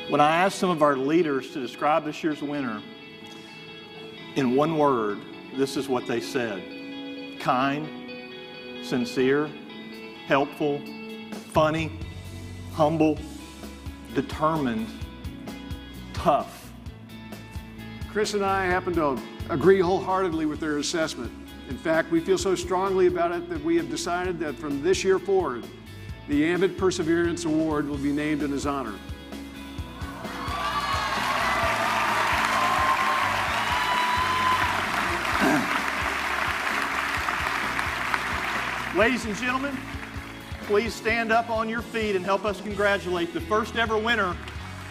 When I asked some of our leaders to describe this year's winner in one word, this is what they said: kind, sincere, helpful, funny, humble, determined, tough. Chris and I happen to agree wholeheartedly with their assessment. In fact, we feel so strongly about it that we have decided that from this year forward, the Ambit Perseverance Award will be named in his honor. Ladies and gentlemen, please stand up on your feet and help us congratulate the first ever winner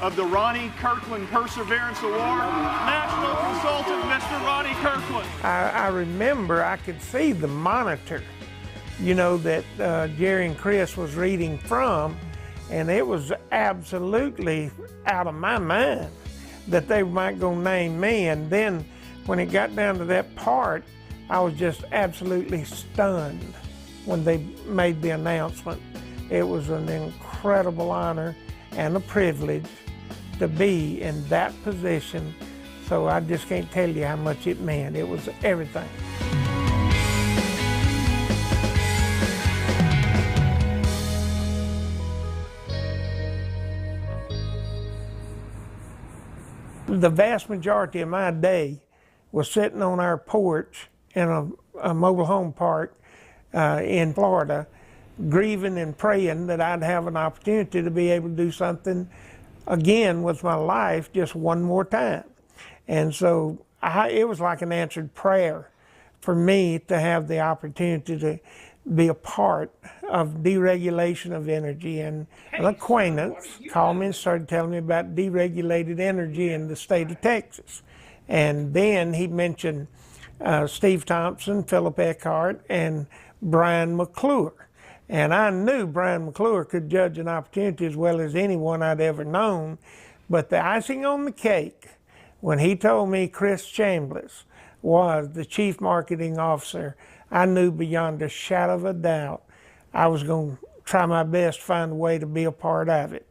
of the Ronny Kirkland Perseverance Award, National Consultant, Mr. Ronny Kirkland. I remember I could see the monitor, you know, that Jerry and Chris was reading from, and it was absolutely out of my mind that they might go name me. And then when it got down to that part, I was just absolutely stunned when they made the announcement. It was an incredible honor and a privilege to be in that position. So I just can't tell you how much it meant. It was everything. The vast majority of my day was sitting on our porch in a mobile home park in Florida, grieving and praying that I'd have an opportunity to be able to do something again with my life just one more time. And so it was like an answered prayer for me to have the opportunity to be a part of deregulation of energy. And an acquaintance called me and started telling me about deregulated energy in the state of Texas. And then he mentioned Steve Thompson, Philip Eckhart, and Brian McClure. And I knew Brian McClure could judge an opportunity as well as anyone I'd ever known. But the icing on the cake, when he told me Chris Chambliss was the Chief Marketing Officer, I knew beyond a shadow of a doubt I was going to try my best to find a way to be a part of it.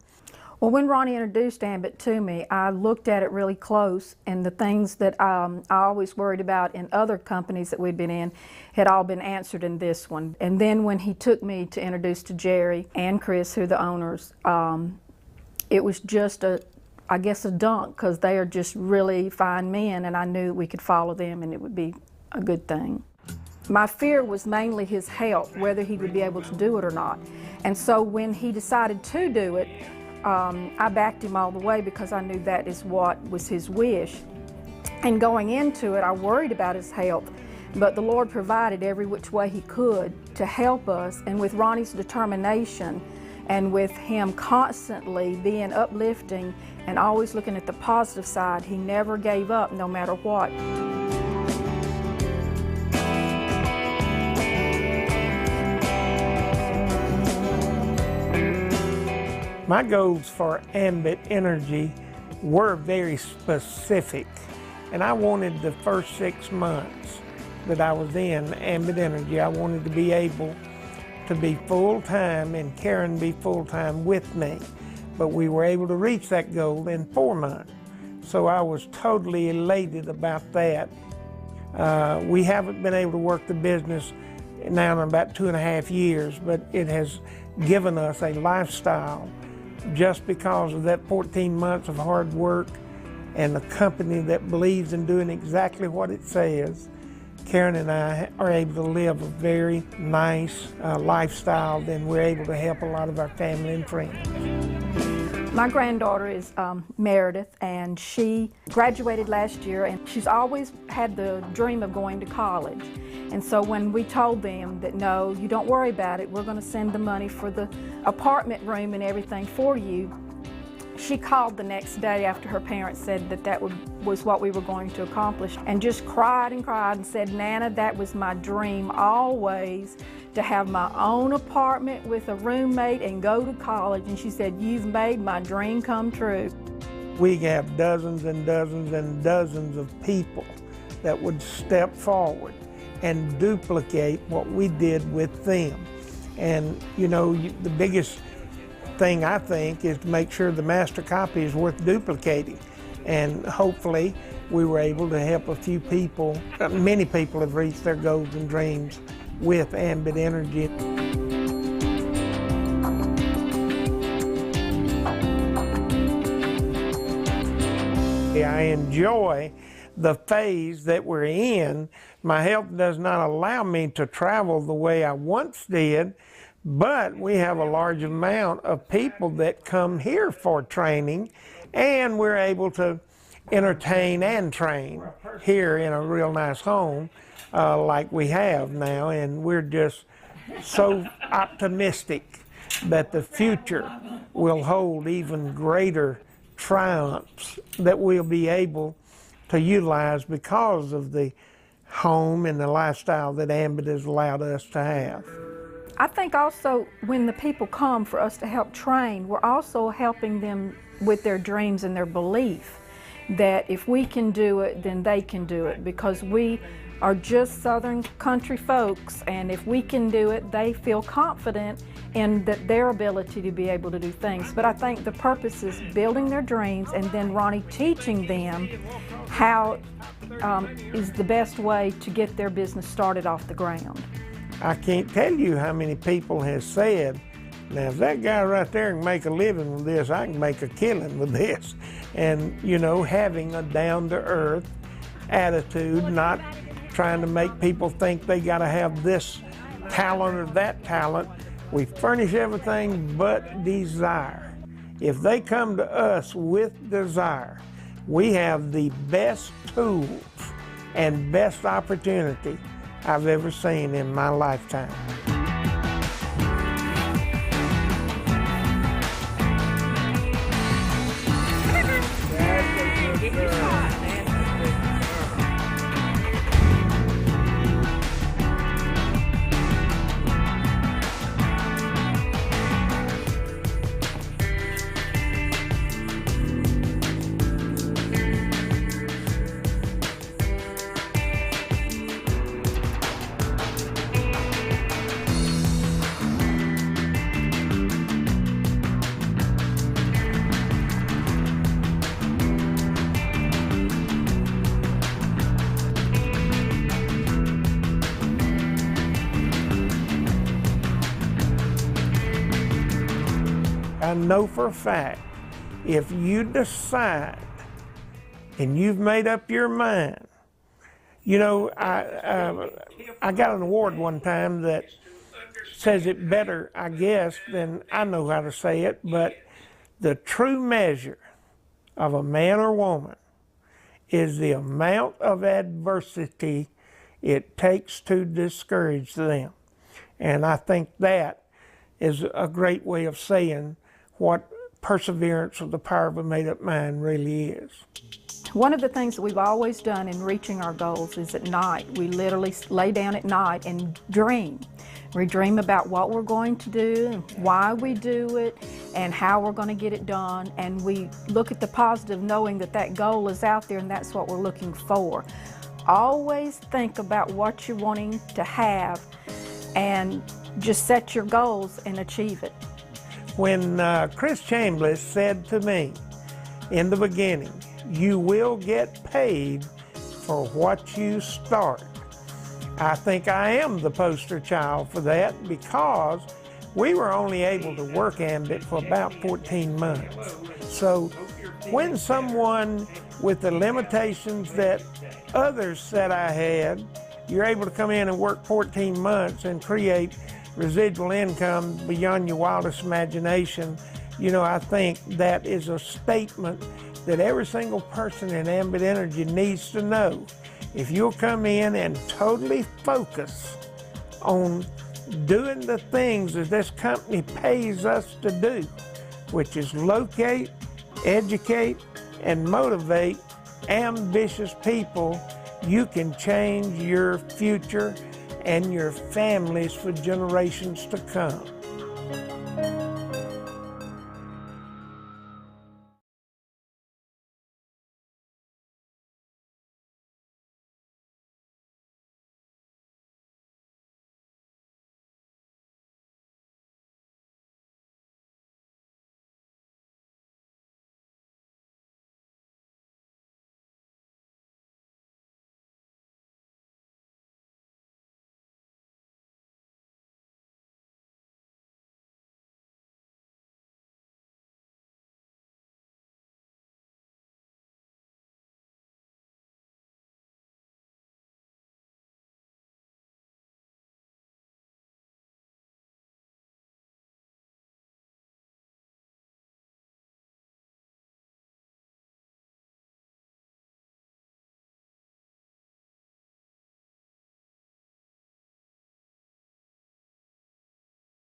Well, when Ronny introduced Ambit to me, I looked at it really close, and the things that I always worried about in other companies that we'd been in had all been answered in this one. And then when he took me to introduce to Jerry and Chris, who are the owners, it was just I guess a dunk, because they are just really fine men, and I knew we could follow them and it would be a good thing. My fear was mainly his health, whether he would be able to do it or not. And so when he decided to do it, I backed him all the way because I knew that is what was his wish. And going into it, I worried about his health, but the Lord provided every which way he could to help us. And with Ronny's determination and with him constantly being uplifting and always looking at the positive side, he never gave up no matter what. My goals for Ambit Energy were very specific, and I wanted the first 6 months that I was in Ambit Energy, I wanted to be able to be full-time and Karen be full-time with me, but we were able to reach that goal in 4 months. So I was totally elated about that. We haven't been able to work the business now in about 2.5 years, but it has given us a lifestyle just because of that 14 months of hard work and a company that believes in doing exactly what it says. Karen and I are able to live a very nice lifestyle, then we're able to help a lot of our family and friends. My granddaughter is Meredith, and she graduated last year, and she's always had the dream of going to college. And so when we told them that, no, you don't worry about it, we're going to send the money for the apartment room and everything for you, she called the next day after her parents said that that was what we were going to accomplish, and just cried and said, Nana, that was my dream always, to have my own apartment with a roommate and go to college. And she said, you've made my dream come true. We have dozens and dozens and dozens of people that would step forward and duplicate what we did with them. And you know, the biggest thing I think is to make sure the master copy is worth duplicating. And hopefully we were able to help a few people. Many people have reached their goals and dreams with Ambit Energy. I enjoy the phase that we're in. My health does not allow me to travel the way I once did, but we have a large amount of people that come here for training, and we're able to entertain and train here in a real nice home like we have now, and we're just so optimistic that the future will hold even greater triumphs that we'll be able to utilize because of the home and the lifestyle that Ambit has allowed us to have. I think also when the people come for us to help train, we're also helping them with their dreams and their belief that if we can do it, then they can do it, because we are just Southern country folks, and if we can do it, they feel confident in their ability to be able to do things. But I think the purpose is building their dreams, and then Ronnie teaching them how is the best way to get their business started off the ground. I can't tell you how many people have said, now if that guy right there can make a living with this, I can make a killing with this. And you know, having a down-to-earth attitude, not trying to make people think they got to have this talent or that talent. We furnish everything but desire. If they come to us with desire, we have the best tools and best opportunity I've ever seen in my lifetime. I know for a fact, if you decide and you've made up your mind, you know, I got an award one time that says it better, I guess, than I know how to say it, but the true measure of a man or woman is the amount of adversity it takes to discourage them. And I think that is a great way of saying what perseverance or the power of a made-up mind really is. One of the things that we've always done in reaching our goals is at night. We literally lay down at night and dream. We dream about what we're going to do, and why we do it, and how we're going to get it done. And we look at the positive, knowing that that goal is out there and that's what we're looking for. Always think about what you're wanting to have and just set your goals and achieve it. When Chris Chambliss said to me in the beginning, you will get paid for what you start, I think I am the poster child for that, because we were only able to work Ambit for about 14 months. So when someone with the limitations that others said I had, you're able to come in and work 14 months and create residual income beyond your wildest imagination, you know, I think that is a statement that every single person in Ambit Energy needs to know. If you'll come in and totally focus on doing the things that this company pays us to do, which is locate, educate, and motivate ambitious people, you can change your future and your families for generations to come.